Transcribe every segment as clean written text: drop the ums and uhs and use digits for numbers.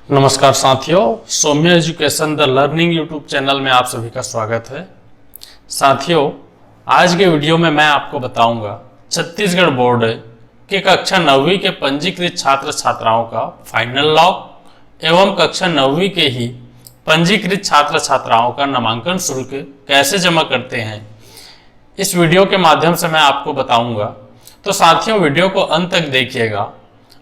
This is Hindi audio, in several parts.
नमस्कार साथियों, Saumya Education The Learning YouTube channel में आप सभी का स्वागत है। साथियों, आज के वीडियो में मैं आपको बताऊंगा छत्तीसगढ़ बोर्ड के कक्षा 9वीं के पंजीकृत छात्र छात्राओं का फाइनल लॉक एवं कक्षा 9वीं के ही पंजीकृत छात्र छात्राओं का नामांकन शुल्क कैसे जमा करते हैं, इस वीडियो के माध्यम से मैं आपको बताऊंगा। तो साथियों, वीडियो को अंत तक देखिएगा।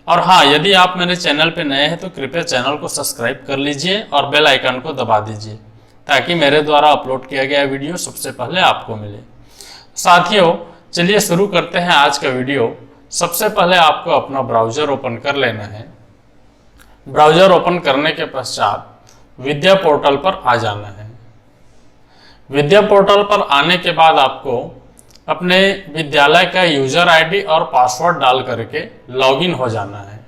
और हाँ, यदि आप मेरे चैनल पर नए हैं तो कृपया चैनल को सब्सक्राइब कर लीजिए और बेल आइकन को दबा दीजिए ताकि मेरे द्वारा अपलोड किया गया वीडियो सबसे पहले आपको मिले। साथियों, चलिए शुरू करते हैं आज का वीडियो। सबसे पहले आपको अपना ब्राउजर ओपन कर लेना है। ब्राउजर ओपन करने के पश्चात विद्या पोर्टल पर आ जाना है। विद्या पोर्टल पर आने के बाद आपको अपने विद्यालय का यूजर आईडी और पासवर्ड डाल करके लॉगिन हो जाना है।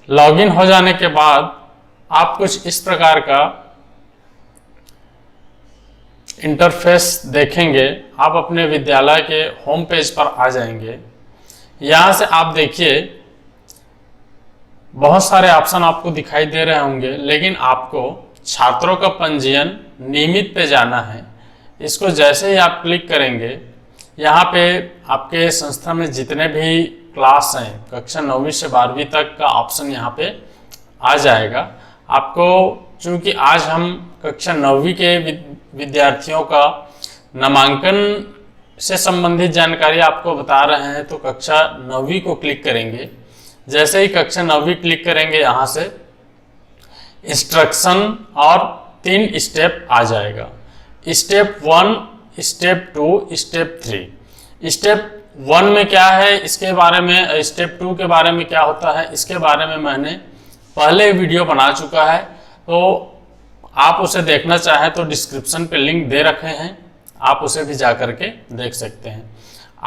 लॉगिन हो जाने के बाद आप कुछ इस प्रकार का इंटरफेस देखेंगे। आप अपने विद्यालय के होम पेज पर आ जाएंगे। यहां से आप देखिए बहुत सारे ऑप्शन आपको दिखाई दे रहे होंगे, लेकिन आपको छात्रों का पंजीयन नियमित पे जाना है। इसको जैसे ही आप क्लिक करेंगे, यहाँ पे आपके संस्था में जितने भी क्लास हैं कक्षा 9वीं से 12वीं तक का ऑप्शन यहाँ पे आ जाएगा। आपको चूंकि आज हम कक्षा 9वीं के विद्यार्थियों का नामांकन से संबंधित जानकारी आपको बता रहे हैं, तो कक्षा 9वीं को क्लिक करेंगे। जैसे ही कक्षा 9वीं क्लिक करेंगे, यहाँ से इंस्ट्रक्शन और 3 स्टेप आ जाएगा। Step 1, step 2, step 3। स्टेप 1 में क्या है इसके बारे में, स्टेप 2 के बारे में क्या होता है इसके बारे में मैंने पहले वीडियो बना चुका है, तो आप उसे देखना चाहें तो डिस्क्रिप्शन पे लिंक दे रखे हैं, आप उसे भी जा करके देख सकते हैं।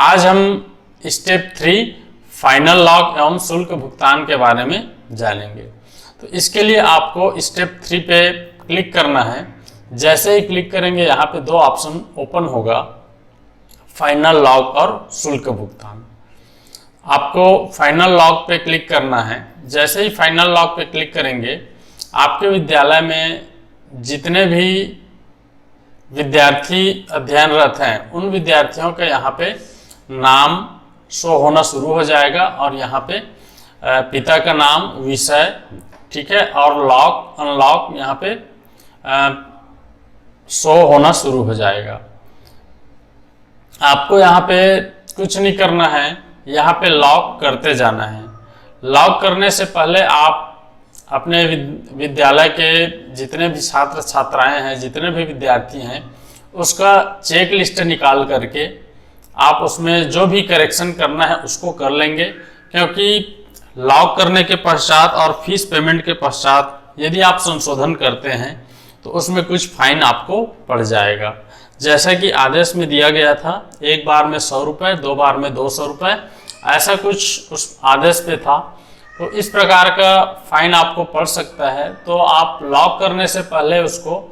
आज हम स्टेप 3 फाइनल लॉक एवं शुल्क भुगतान के बारे में जानेंगे। तो इसके लिए आपको स्टेप 3 पे क्लिक करना है। जैसे ही क्लिक करेंगे, यहाँ पे 2 ऑप्शन ओपन होगा, फाइनल लॉक और शुल्क भुगतान। आपको फाइनल लॉक पे क्लिक करना है। जैसे ही फाइनल लॉक पे क्लिक करेंगे, आपके विद्यालय में जितने भी विद्यार्थी अध्ययनरत हैं उन विद्यार्थियों के यहाँ पे नाम शो होना शुरू हो जाएगा और यहाँ पे पिता का नाम, विषय, ठीक है, और लॉक अनलॉक यहाँ पे शो होना शुरू हो जाएगा। आपको यहाँ पे कुछ नहीं करना है, यहाँ पे लॉक करते जाना है। लॉक करने से पहले आप अपने विद्यालय के जितने भी छात्र छात्राएं हैं, जितने भी विद्यार्थी हैं, उसका चेक लिस्ट निकाल करके आप उसमें जो भी करेक्शन करना है उसको कर लेंगे। क्योंकि लॉक करने के पश्चात और फीस पेमेंट के पश्चात यदि आप संशोधन करते हैं तो उसमें कुछ फाइन आपको पड़ जाएगा। जैसा कि आदेश में दिया गया था, एक बार में 100 रुपये, 2 बार में 200 रुपये, ऐसा कुछ उस आदेश पे था। तो इस प्रकार का फाइन आपको पड़ सकता है। तो आप लॉक करने से पहले उसको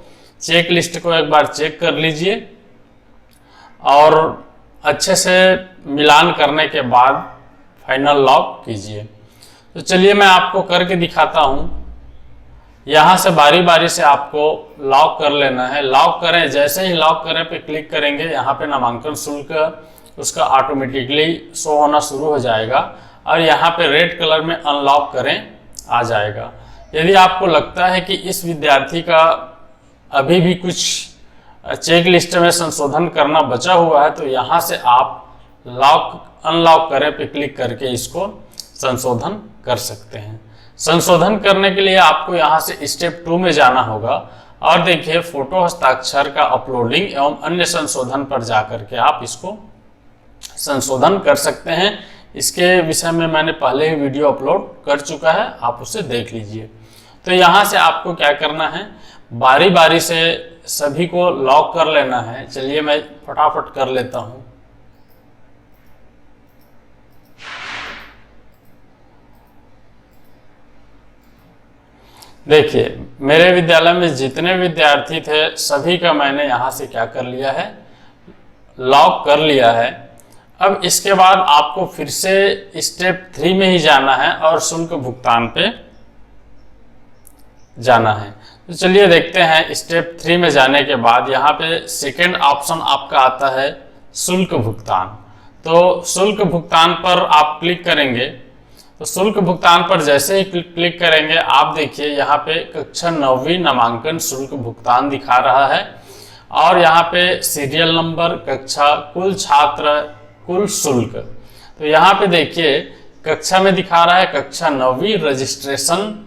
चेक लिस्ट को एक बार चेक कर लीजिए और अच्छे से मिलान करने के बाद फाइनल लॉक कीजिए। तो चलिए मैं आपको करके दिखाता हूँ। यहाँ से बारी बारी से आपको लॉक कर लेना है। लॉक करें, जैसे ही लॉक करें पे क्लिक करेंगे, यहाँ पे नामांकन शुल्क उसका ऑटोमेटिकली शो होना शुरू हो जाएगा और यहाँ पे रेड कलर में अनलॉक करें आ जाएगा। यदि आपको लगता है कि इस विद्यार्थी का अभी भी कुछ चेक लिस्ट में संशोधन करना बचा हुआ है, तो यहाँ से आप लॉक अनलॉक करें पे क्लिक करके इसको संशोधन कर सकते हैं। संशोधन करने के लिए आपको यहाँ से स्टेप 2 में जाना होगा और देखिए फोटो हस्ताक्षर का अपलोडिंग एवं अन्य संशोधन पर जाकर के आप इसको संशोधन कर सकते हैं। इसके विषय में मैंने पहले ही वीडियो अपलोड कर चुका है, आप उसे देख लीजिए। तो यहाँ से आपको क्या करना है, बारी बारी से सभी को लॉक कर लेना है। चलिए मैं फटाफट कर लेता हूँ। देखिए, मेरे विद्यालय में जितने विद्यार्थी थे सभी का मैंने यहाँ से क्या कर लिया है, लॉक कर लिया है। अब इसके बाद आपको फिर से स्टेप 3 में ही जाना है और शुल्क भुगतान पे जाना है। तो चलिए देखते हैं स्टेप 3 में जाने के बाद यहाँ पे सेकेंड ऑप्शन आपका आता है शुल्क भुगतान। तो शुल्क भुगतान पर आप क्लिक करेंगे। तो शुल्क भुगतान पर जैसे ही क्लिक करेंगे आप देखिए यहाँ पे कक्षा 9वीं नामांकन शुल्क भुगतान दिखा रहा है और यहाँ पे सीरियल नंबर, कक्षा, कुल छात्र, कुल शुल्क। तो यहाँ पे देखिए कक्षा में दिखा रहा है कक्षा 9वीं रजिस्ट्रेशन,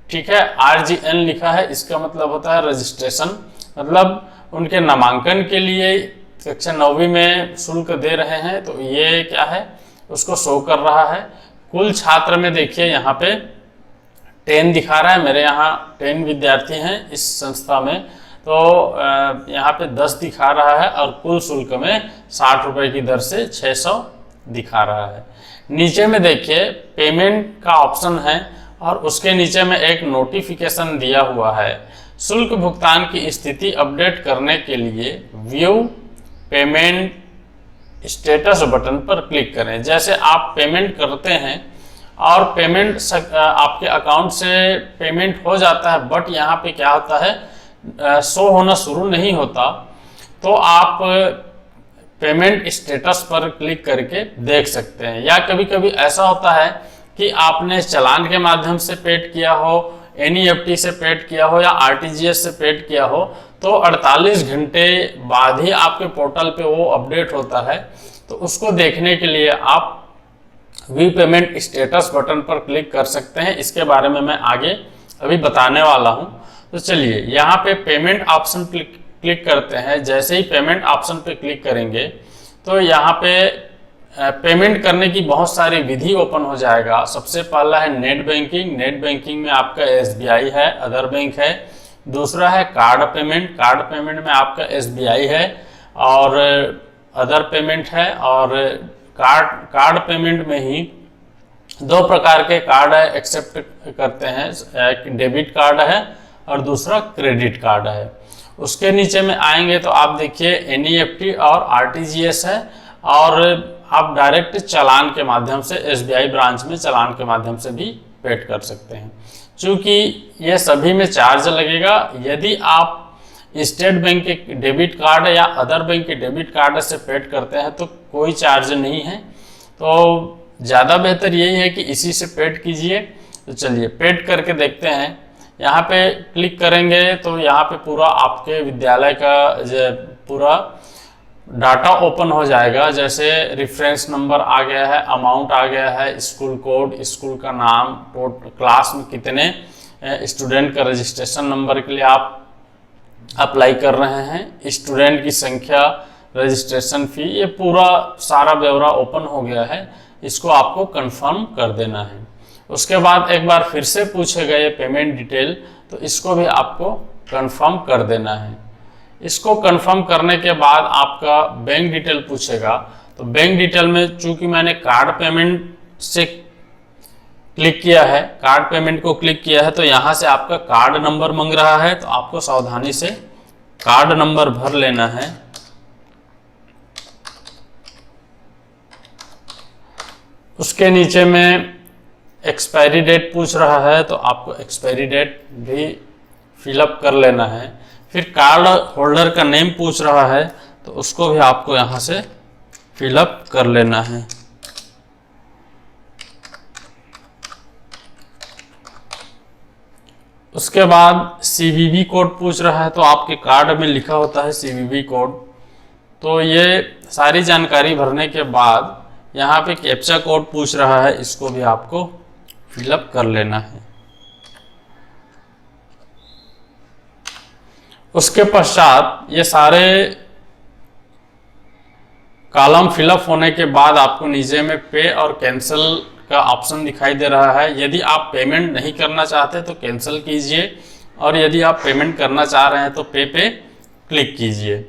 ठीक है, RGN लिखा है, इसका मतलब होता है रजिस्ट्रेशन, मतलब उनके नामांकन के लिए कक्षा 9वीं में शुल्क दे रहे हैं। तो ये क्या है उसको शो कर रहा है। कुल छात्र में देखिए यहाँ पे 10 दिखा रहा है, मेरे यहाँ 10 विद्यार्थी हैं इस संस्था में, तो यहाँ पे 10 दिखा रहा है और कुल शुल्क में 60 रुपए की दर से 600 दिखा रहा है। नीचे में देखिए पेमेंट का ऑप्शन है और उसके नीचे में एक नोटिफिकेशन दिया हुआ है। शुल्क भुगतान की स्थिति अपडेट करने के लिए व्यू पेमेंट स्टेटस बटन पर क्लिक करें। जैसे आप पेमेंट करते हैं और पेमेंट आपके अकाउंट से पेमेंट हो जाता है, बट यहाँ पे क्या होता है शो होना शुरू नहीं होता, तो आप पेमेंट स्टेटस पर क्लिक करके देख सकते हैं। या कभी कभी ऐसा होता है कि आपने चालान के माध्यम से पेड किया हो, NEFT से पेड किया हो या RTGS से पेड किया हो, तो 48 घंटे बाद ही आपके पोर्टल पे वो अपडेट होता है। तो उसको देखने के लिए आप व्यू पेमेंट स्टेटस बटन पर क्लिक कर सकते हैं। इसके बारे में मैं आगे अभी बताने वाला हूँ। तो चलिए यहाँ पे पेमेंट ऑप्शन क्लिक करते हैं। जैसे ही पेमेंट ऑप्शन पे क्लिक करेंगे तो यहाँ पे पेमेंट करने की बहुत सारी विधि ओपन हो जाएगा। सबसे पहला है नेट बैंकिंग। नेट बैंकिंग में आपका SBI है, अदर बैंक है। दूसरा है कार्ड पेमेंट। कार्ड पेमेंट में आपका SBI है और अदर पेमेंट है। और कार्ड पेमेंट में ही 2 प्रकार के कार्ड एक्सेप्ट करते हैं, एक डेबिट कार्ड है और दूसरा क्रेडिट कार्ड है। उसके नीचे में आएंगे तो आप देखिए NEFT और RTGS है और आप डायरेक्ट चालान के माध्यम से SBI ब्रांच में चालान के माध्यम से भी पेड कर सकते हैं। चूँकि ये सभी में चार्ज लगेगा। यदि आप स्टेट बैंक के डेबिट कार्ड या अदर बैंक के डेबिट कार्ड से पेड करते हैं तो कोई चार्ज नहीं है। तो ज़्यादा बेहतर यही है कि इसी से पेड कीजिए। तो चलिए पेड करके देखते हैं। यहाँ पे क्लिक करेंगे तो यहाँ पे पूरा आपके विद्यालय का पूरा डाटा ओपन हो जाएगा। जैसे रेफरेंस नंबर आ गया है, अमाउंट आ गया है, स्कूल कोड, स्कूल का नाम, क्लास में कितने स्टूडेंट का रजिस्ट्रेशन नंबर के लिए आप अप्लाई कर रहे हैं, स्टूडेंट की संख्या, रजिस्ट्रेशन फ़ी, ये पूरा सारा ब्यौरा ओपन हो गया है। इसको आपको कंफर्म कर देना है। उसके बाद एक बार फिर से पूछेगा ये पेमेंट डिटेल, तो इसको भी आपको कंफर्म कर देना है। इसको कंफर्म करने के बाद आपका बैंक डिटेल पूछेगा। तो बैंक डिटेल में चूंकि मैंने कार्ड पेमेंट से क्लिक किया है, कार्ड पेमेंट को क्लिक किया है, तो यहाँ से आपका कार्ड नंबर मांग रहा है। तो आपको सावधानी से कार्ड नंबर भर लेना है। उसके नीचे में एक्सपायरी डेट पूछ रहा है, तो आपको एक्सपायरी डेट भी फिलअप कर लेना है। फिर कार्ड होल्डर का नेम पूछ रहा है, तो उसको भी आपको यहाँ से फिलअप कर लेना है। उसके बाद CVV कोड पूछ रहा है, तो आपके कार्ड में लिखा होता है CVV कोड। तो ये सारी जानकारी भरने के बाद यहाँ पे कैप्चा कोड पूछ रहा है, इसको भी आपको फिलअप कर लेना है। उसके पश्चात ये सारे कॉलम फिलअप होने के बाद आपको नीचे में पे और कैंसिल का ऑप्शन दिखाई दे रहा है। यदि आप पेमेंट नहीं करना चाहते तो कैंसिल कीजिए, और यदि आप पेमेंट करना चाह रहे हैं तो पे क्लिक कीजिए।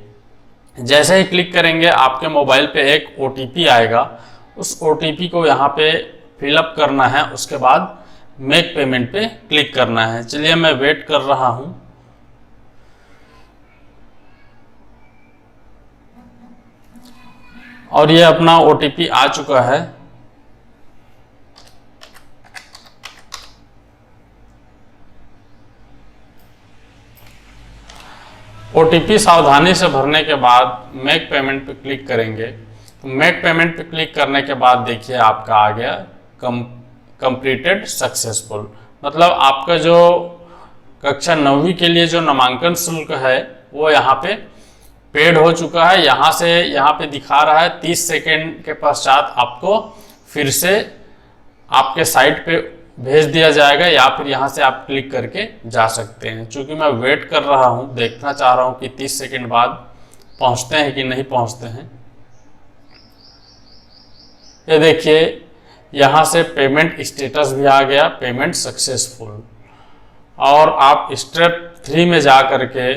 जैसे ही क्लिक करेंगे आपके मोबाइल पे एक OTP आएगा। उस OTP को यहाँ पे फिलअप करना है। उसके बाद मेक पेमेंट पे क्लिक करना है। चलिए मैं वेट कर रहा हूँ। और ये अपना OTP आ चुका है। OTP सावधानी से भरने के बाद मेक पेमेंट पे क्लिक करेंगे। तो मेक पेमेंट पे क्लिक करने के बाद देखिए आपका आ गया कंप्लीटेड सक्सेसफुल, मतलब आपका जो कक्षा 9वीं के लिए जो नामांकन शुल्क है वो यहाँ पे पेड हो चुका है। यहाँ से यहाँ पे दिखा रहा है 30 सेकेंड के पश्चात आपको फिर से आपके साइट पे भेज दिया जाएगा, या फिर यहाँ से आप क्लिक करके जा सकते हैं। चूंकि मैं वेट कर रहा हूँ, देखना चाह रहा हूँ कि 30 सेकेंड बाद पहुँचते हैं कि नहीं पहुँचते हैं। ये देखिए यहाँ से पेमेंट स्टेटस भी आ गया, पेमेंट सक्सेसफुल। और आप स्टेप 3 में जा करके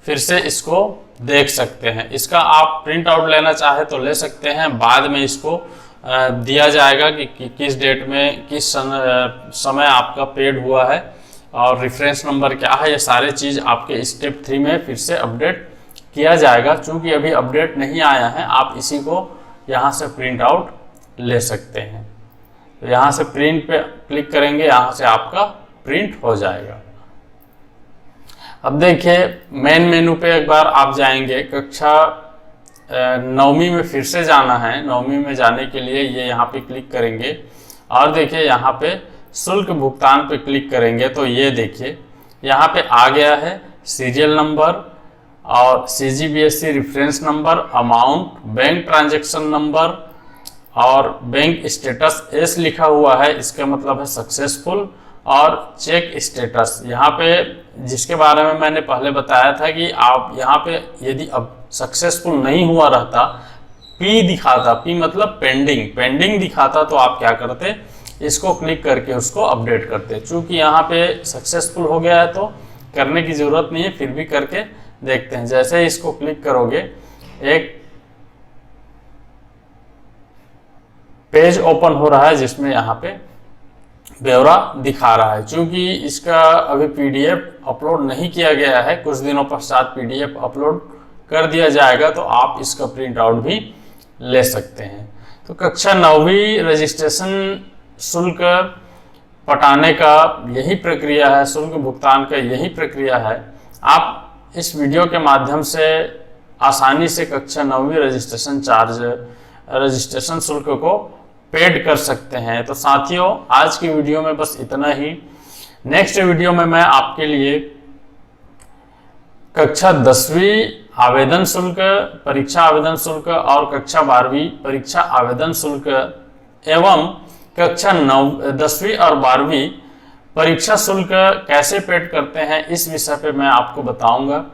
फिर से इसको देख सकते हैं। इसका आप प्रिंट आउट लेना चाहे तो ले सकते हैं, बाद में इसको दिया जाएगा कि किस डेट में किस समय आपका पेड हुआ है और रेफरेंस नंबर क्या है। ये सारे चीज़ आपके स्टेप 3 में फिर से अपडेट किया जाएगा। चूँकि अभी अपडेट नहीं आया है, आप इसी को यहाँ से प्रिंट आउट ले सकते हैं। तो यहाँ से प्रिंट पे क्लिक करेंगे, यहाँ से आपका प्रिंट हो जाएगा। अब देखिए मेन मेनू पे एक बार आप जाएंगे, कक्षा 9वीं में फिर से जाना है। 9वीं में जाने के लिए ये यहाँ पे क्लिक करेंगे और देखिए यहाँ पे शुल्क भुगतान पे क्लिक करेंगे तो ये देखिए यहाँ पे आ गया है सीरियल नंबर और CGBSE reference number, amount, bank transaction number और बैंक स्टेटस एस लिखा हुआ है, इसका मतलब है सक्सेसफुल। और चेक स्टेटस यहाँ पे जिसके बारे में मैंने पहले बताया था कि आप यहाँ पे यदि अब सक्सेसफुल नहीं हुआ रहता, P दिखाता, P मतलब पेंडिंग दिखाता, तो आप क्या करते, इसको क्लिक करके उसको अपडेट करते। चूंकि यहाँ पे सक्सेसफुल हो गया है तो करने की जरूरत नहीं है, फिर भी करके देखते हैं। जैसे इसको क्लिक करोगे एक पेज ओपन हो रहा है जिसमें यहाँ पे ब्यौरा दिखा रहा है। चूंकि इसका अभी PDF अपलोड नहीं किया गया है, कुछ दिनों पश्चात PDF अपलोड कर दिया जाएगा, तो आप इसका प्रिंट आउट भी ले सकते हैं। तो कक्षा 9वीं रजिस्ट्रेशन शुल्क पटाने का यही प्रक्रिया है, शुल्क भुगतान का यही प्रक्रिया है। आप इस वीडियो के माध्यम से आसानी से कक्षा 9वीं रजिस्ट्रेशन शुल्क को पेड कर सकते हैं। तो साथियों आज की वीडियो में बस इतना ही। नेक्स्ट वीडियो में मैं आपके लिए कक्षा 10वीं आवेदन शुल्क, परीक्षा आवेदन शुल्क और कक्षा 12वीं परीक्षा आवेदन शुल्क एवं कक्षा 10वीं और 12वीं परीक्षा शुल्क कैसे पेड करते हैं, इस विषय पे मैं आपको बताऊंगा।